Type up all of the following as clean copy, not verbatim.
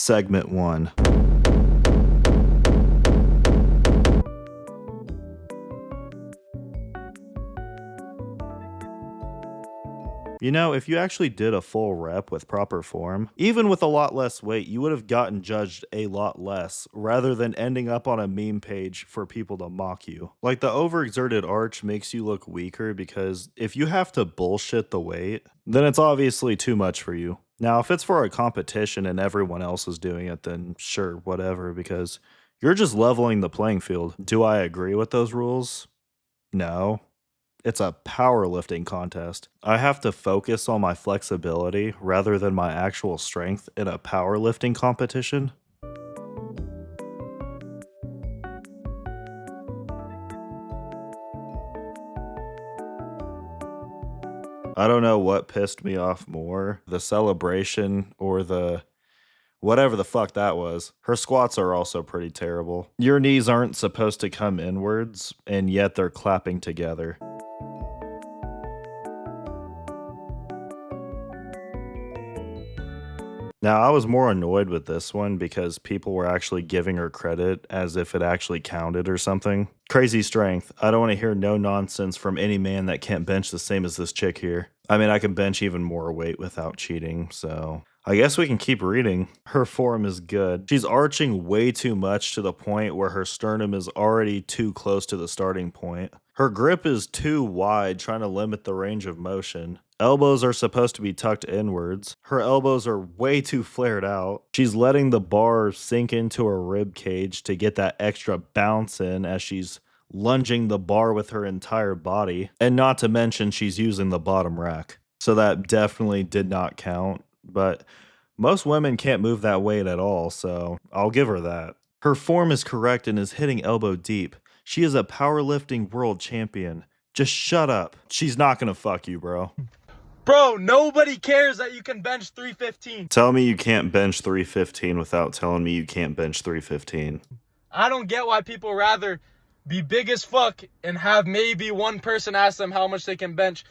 Segment 1. You know, if you actually did a full rep with proper form, even with a lot less weight, you would have gotten judged a lot less rather than ending up on a meme page for people to mock you. Like the overexerted arch makes you look weaker because if you have to bullshit the weight, then it's obviously too much for you. Now, if it's for a competition and everyone else is doing it, then sure, whatever, because you're just leveling the playing field. Do I agree with those rules? No. It's a powerlifting contest. I have to focus on my flexibility rather than my actual strength in a powerlifting competition. I don't know what pissed me off more, the celebration or the whatever the fuck that was. Her squats are also pretty terrible. Your knees aren't supposed to come inwards, and yet they're clapping together. Now, I was more annoyed with this one because people were actually giving her credit as if it actually counted or something. Crazy strength. I don't want to hear no nonsense from any man that can't bench the same as this chick here. I mean, I can bench even more weight without cheating, so I guess we can keep reading. Her form is good. She's arching way too much to the point where her sternum is already too close to the starting point. Her grip is too wide, trying to limit the range of motion. Elbows are supposed to be tucked inwards. Her elbows are way too flared out. She's letting the bar sink into her rib cage to get that extra bounce in as she's lunging the bar with her entire body. And not to mention she's using the bottom rack. So that definitely did not count. But most women can't move that weight at all, so I'll give her that. Her form is correct and is hitting elbow deep. She is a powerlifting world champion. Just shut up. She's not gonna fuck you, bro. Bro, nobody cares that you can bench 315. Tell me you can't bench 315 without telling me you can't bench 315. I don't get why people rather be big as fuck and have maybe one person ask them how much they can bench.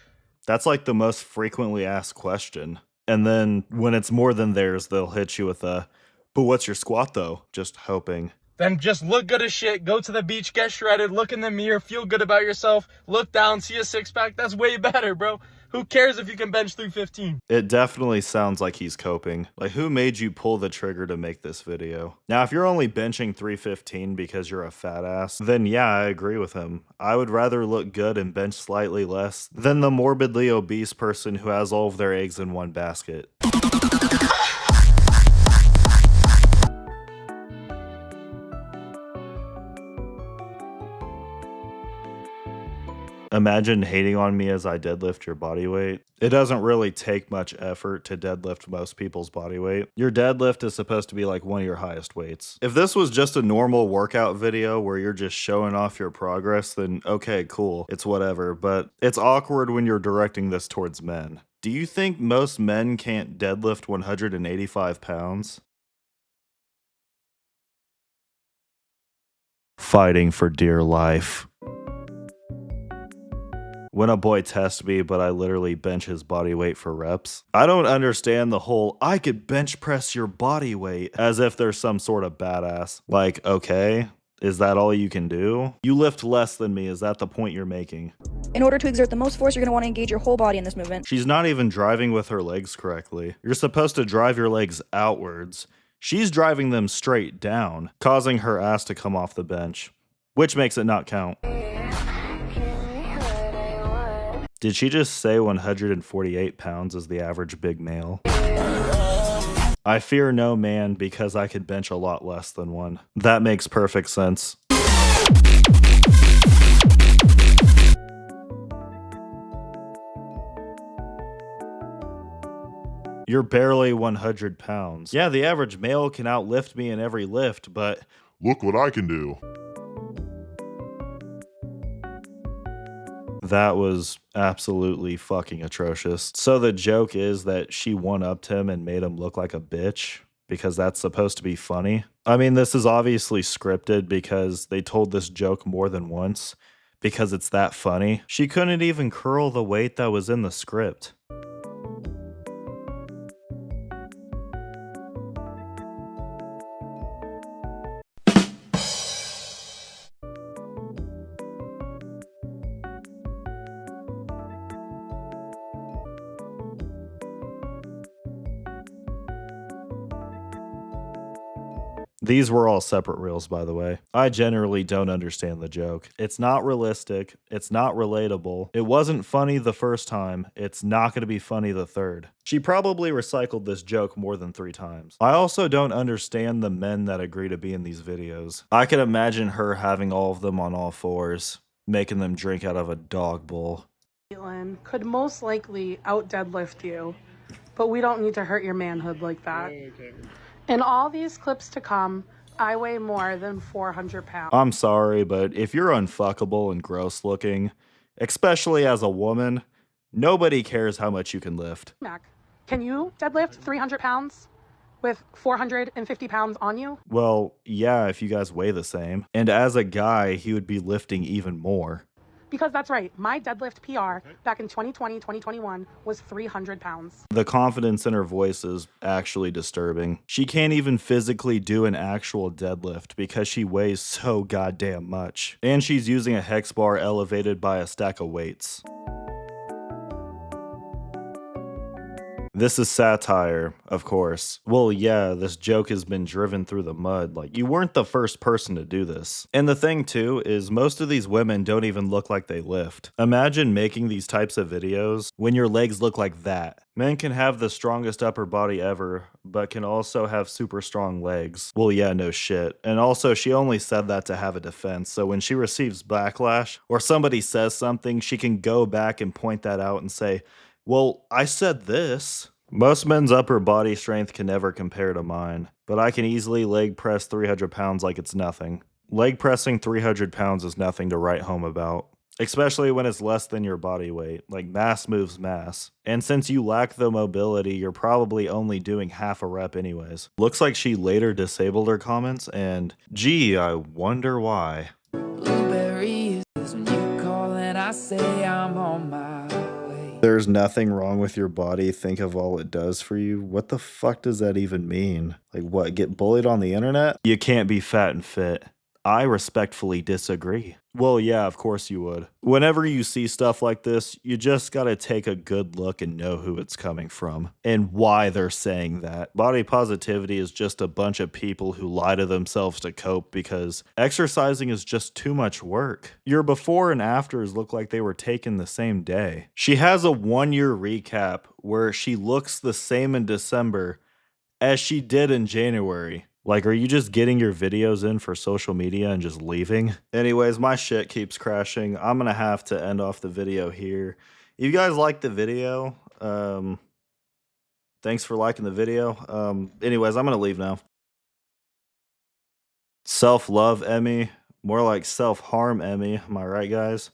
That's like the most frequently asked question. And then when it's more than theirs, they'll hit you with a, but what's your squat though? Just hoping. Then just look good as shit, go to the beach, get shredded, look in the mirror, feel good about yourself, look down, see a six pack. That's way better, bro. Who cares if you can bench 315? It definitely sounds like he's coping. Like, who made you pull the trigger to make this video? Now, if you're only benching 315 because you're a fat ass, then yeah, I agree with him. I would rather look good and bench slightly less than the morbidly obese person who has all of their eggs in one basket. Imagine hating on me as I deadlift your body weight. It doesn't really take much effort to deadlift most people's body weight. Your deadlift is supposed to be like one of your highest weights. If this was just a normal workout video where you're just showing off your progress, then okay, cool, it's whatever. But it's awkward when you're directing this towards men. Do you think most men can't deadlift 185 pounds? Fighting for dear life. When a boy tests me, but I literally bench his body weight for reps. I don't understand the whole, I could bench press your body weight, as if there's some sort of badass. Like, okay, is that all you can do? You lift less than me, is that the point you're making? In order to exert the most force, you're going to want to engage your whole body in this movement. She's not even driving with her legs correctly. You're supposed to drive your legs outwards. She's driving them straight down, causing her ass to come off the bench, which makes it not count. Did she just say 148 pounds is the average big male? I fear no man because I could bench a lot less than one. That makes perfect sense. You're barely 100 pounds. Yeah, the average male can outlift me in every lift, but look what I can do. That was absolutely fucking atrocious. So the joke is that she one-upped him and made him look like a bitch because that's supposed to be funny. I mean, this is obviously scripted because they told this joke more than once because it's that funny. She couldn't even curl the weight that was in the script. These were all separate reels, by the way. I generally don't understand the joke. It's not realistic. It's not relatable. It wasn't funny the first time. It's not going to be funny the third. She probably recycled this joke more than 3 times. I also don't understand the men that agree to be in these videos. I could imagine her having all of them on all fours, making them drink out of a dog bowl. Caitlin could most likely out deadlift you, but we don't need to hurt your manhood like that. Okay. In all these clips to come, I weigh more than 400 pounds. I'm sorry, but if you're unfuckable and gross looking, especially as a woman, nobody cares how much you can lift. Mac, can you deadlift 300 pounds with 450 pounds on you? Well, yeah, if you guys weigh the same. And as a guy, he would be lifting even more. Because that's right, my deadlift PR back in 2020, 2021 was 300 pounds. The confidence in her voice is actually disturbing. She can't even physically do an actual deadlift because she weighs so goddamn much. And she's using a hex bar elevated by a stack of weights. This is satire, of course. Well, yeah, this joke has been driven through the mud. Like, you weren't the first person to do this. And the thing, too, is most of these women don't even look like they lift. Imagine making these types of videos when your legs look like that. Men can have the strongest upper body ever, but can also have super strong legs. Well, yeah, no shit. And also, she only said that to have a defense, so when she receives backlash, or somebody says something, she can go back and point that out and say, well, I said this. Most men's upper body strength can never compare to mine, but I can easily leg press 300 pounds like it's nothing. Leg pressing 300 pounds is nothing to write home about, especially when it's less than your body weight. Like, mass moves mass. And since you lack the mobility, you're probably only doing half a rep anyways. Looks like she later disabled her comments, and gee, I wonder why. Blueberries, when you call and I say I'm on my way. There's nothing wrong with your body. Think of all it does for you. What the fuck does that even mean? Like, what, get bullied on the internet? You can't be fat and fit. I respectfully disagree. Well, yeah, of course you would. Whenever you see stuff like this, you just gotta take a good look and know who it's coming from and why they're saying that. Body positivity is just a bunch of people who lie to themselves to cope because exercising is just too much work. Your before and afters look like they were taken the same day. She has a 1-year recap where she looks the same in December as she did in January. Like, are you just getting your videos in for social media and just leaving? Anyways, my shit keeps crashing. I'm gonna have to end off the video here. If you guys liked the video, thanks for liking the video. Anyways, I'm gonna leave now. Self-love Emmy. More like self-harm Emmy. Am I right, guys?